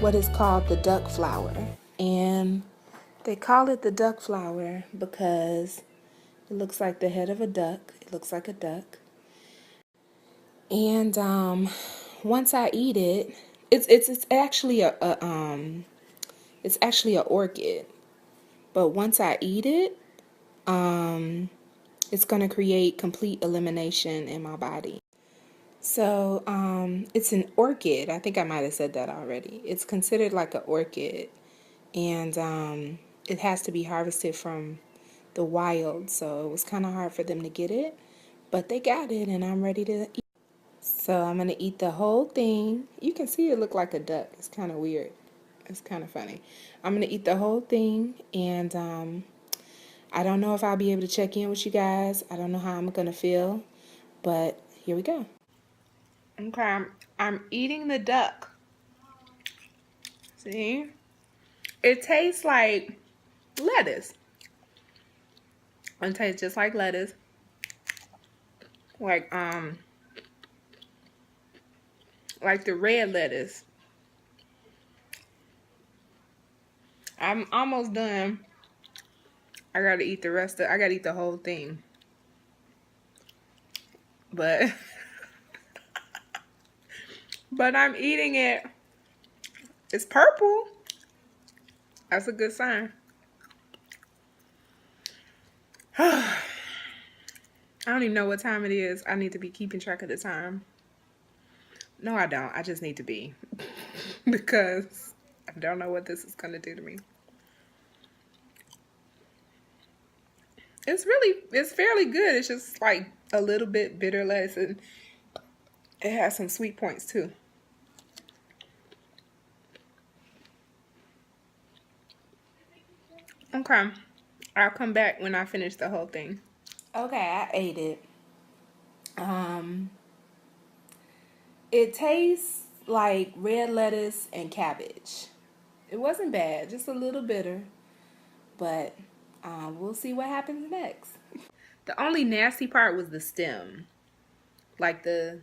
what is called the duck flower. And they call it the duck flower because it looks like the head of a duck. It looks like a duck. And once I eat it, it's actually a orchid. But once I eat it, it's gonna create complete elimination in my body. So it's an orchid. I think I might have said that already. It's considered like an orchid, and it has to be harvested from the wild. So it was kind of hard for them to get it, but they got it, and I'm ready to eat. So I'm gonna eat the whole thing. You can see it look like a duck. It's kind of weird. It's kind of funny. I'm gonna eat the whole thing, and I don't know if I'll be able to check in with you guys. I don't know how I'm gonna feel, but here we go. Okay, I'm eating the duck. See? It tastes like lettuce. It tastes just like lettuce. Like the red lettuce. I'm almost done. I gotta eat I gotta eat the whole thing. But I'm eating it. It's purple. That's a good sign. I don't even know what time it is. I need to be keeping track of the time. No, I don't. I just need to be. Because I don't know what this is going to do to me. It's fairly good. It's just like a little bit bitter lettuce, and it has some sweet points too. Okay, I'll come back when I finish the whole thing. Okay, I ate it. It tastes like red lettuce and cabbage. It wasn't bad, just a little bitter, but we'll see what happens next. The only nasty part was the stem, like the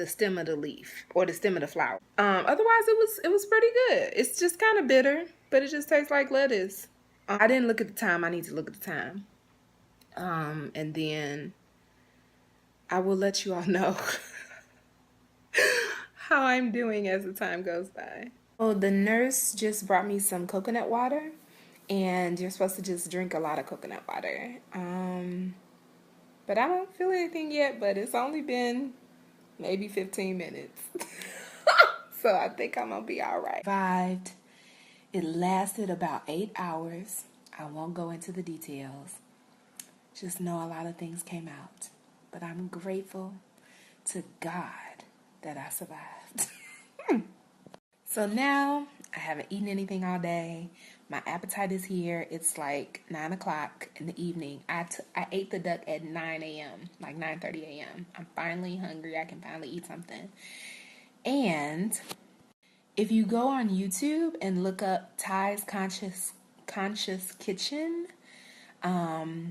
stem of the leaf or the stem of the flower. Otherwise, it was pretty good. It's just kind of bitter, but it just tastes like lettuce. I didn't look at the time. I need to look at the time. And then I will let you all know how I'm doing as the time goes by. Oh, the nurse just brought me some coconut water, and you're supposed to just drink a lot of coconut water. But I don't feel anything yet, but it's only been maybe 15 minutes. So I think I'm gonna be all right. Survived. It lasted about 8 hours. I won't go into the details. Just know a lot of things came out. But I'm grateful to God that I survived. So now I haven't eaten anything all day. My appetite is here. It's like 9 o'clock in the evening. I ate the duck at 9 a.m., like 9:30 a.m. I'm finally hungry. I can finally eat something. And if you go on YouTube and look up Ty's Conscious Kitchen,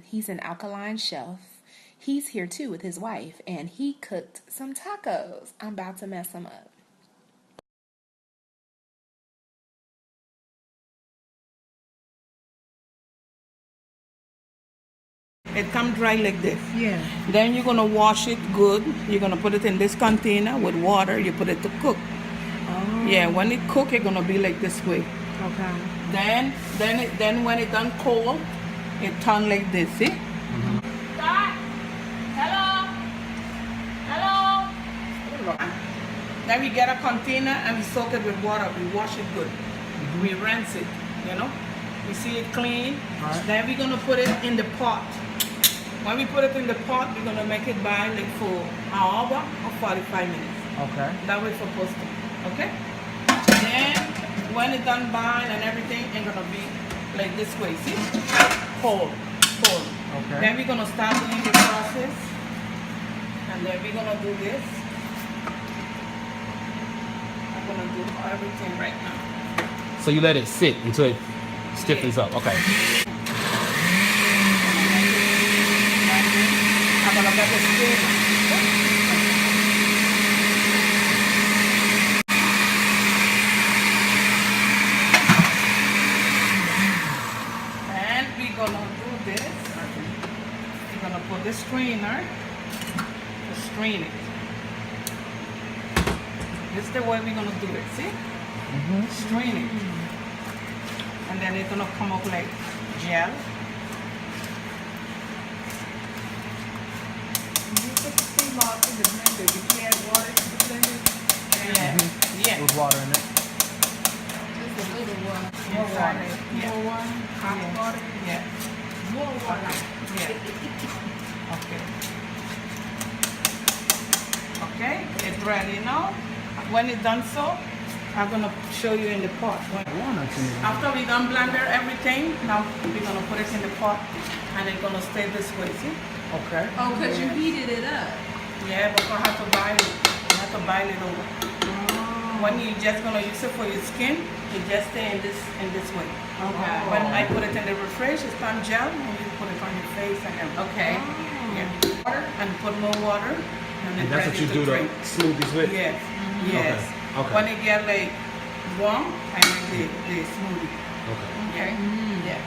he's an alkaline chef. He's here too with his wife, and he cooked some tacos. I'm about to mess them up. It comes dry like this. Yeah. Then you're gonna wash it good. You're gonna put it in this container with water. You put it to cook. Oh. Yeah, when it cook, it's gonna be like this way. Okay. Then when it done cold, it turn like this. See? Start. Hello. Then we get a container and we soak it with water. We wash it good. We rinse it. You know. We see it clean. Right. Then we're gonna put it in the pot. When we put it in the pot, we're gonna make it boil like for an hour or 45 minutes. Okay. That way for posting. Okay? Then when it's done boil and everything, it's gonna be like this way. See? Cold. Okay. Then we're gonna start doing the process. And then we're gonna do this. I'm gonna do everything right now. So you let it sit until it stiffens up. Okay. I'm gonna get the spoon. this. You're gonna put the strainer to strain it. This is the way we're gonna do it. See? Strain it, and then it's gonna come up like gel. You put the steam off in the blender. Did you add water to the blender? Yeah. With water in it. Just a little one. More water. Yeah. More one. Hot Yeah. water. Yeah. More water. Yeah. Okay. Okay, it's ready now. When it's done so, I'm gonna show you in the pot. After we done blender everything, now we're gonna put it in the pot and it's gonna stay this way, see? Okay. Oh, because you heated it up. Yeah, but you have to boil it. You have to boil it over. When you're just gonna use it for your skin, you just stay in this way. Okay. When I put it in the refrigerator, it's on gel, and you put it on your face and everything. Okay. Yeah. Water and put more water. And And that's what you do drink. the smoothies with? Yes. Yes. Okay. When it get like warm, I make the smoothie. Okay. Yeah. Yeah.